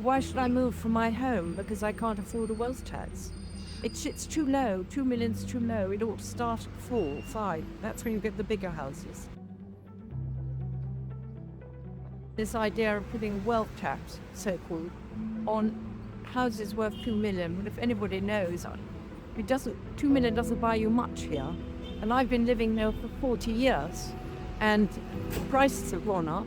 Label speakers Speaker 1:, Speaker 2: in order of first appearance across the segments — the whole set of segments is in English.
Speaker 1: Why should I move from my home because I can't afford a wealth tax? It's too low. 2 million's too low. It ought to start at 4, 5. That's when you get the bigger houses. This idea of putting wealth tax, so-called, on houses worth 2 million. But if anybody knows, 2 million doesn't buy you much here. And I've been living there for 40 years, and the prices have gone up.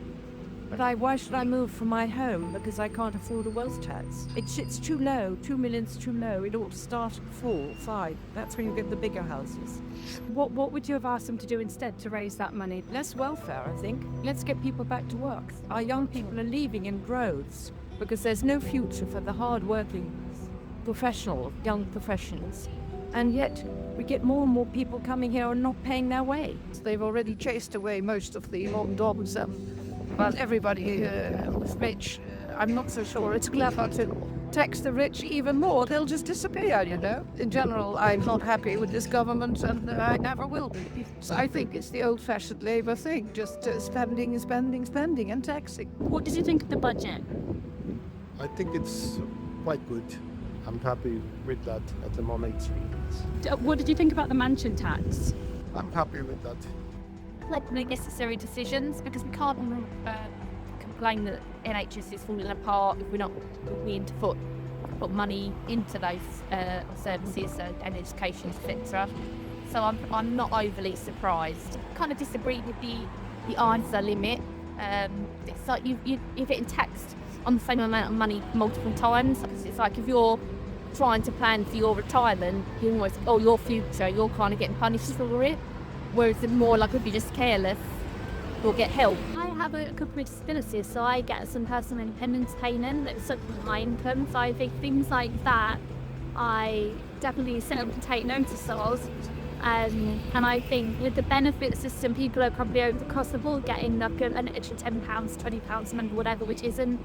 Speaker 1: But why should I move from my home because I can't afford a wealth tax? It's too low. 2 million's too low. It ought to start at 4, 5. That's when you get the bigger houses.
Speaker 2: What would you have asked them to do instead to raise that money?
Speaker 1: Less welfare, I think. Let's get people back to work. Our young people are leaving in droves because there's no future for the hard-working young professionals. And yet we get more and more people coming here and not paying their way.
Speaker 3: They've already chased away most of the long dogs. But everybody was rich. I'm not so sure it's clever to tax the rich even more. They'll just disappear, you know. In general, I'm not happy with this government, and I never will be. So I think it's the old-fashioned Labour thing, just spending, and taxing.
Speaker 2: What did you think of the budget?
Speaker 4: I think it's quite good. I'm happy with that at the moment.
Speaker 2: What did you think about the mansion tax?
Speaker 4: I'm happy with that.
Speaker 5: Like make necessary decisions, because we can't complain that NHS is falling apart if we're not willing to put money into those services and education, etc. So I'm not overly surprised. Kind of disagree with the answer limit. It's like you're getting taxed on the same amount of money multiple times. It's like if you're trying to plan for your retirement, you almost your future, you're kind of getting punished for it. Whereas it's more like if you're just careless, you'll get help.
Speaker 6: I have a couple of disabilities, so I get some personal independence payment that's supplement my income. So I think things like that, I definitely sit up to take notice of. And I think with the benefit system, people are probably over the cost of all getting like an extra £10, £20 a month, whatever, which isn't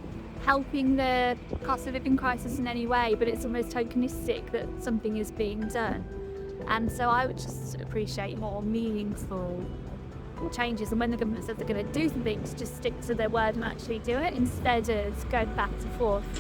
Speaker 6: helping the cost of living crisis in any way, but it's almost tokenistic that something is being done. And so I would just appreciate more meaningful changes, and when the government says they're going to do something, to just stick to their word and actually do it instead of going back and forth.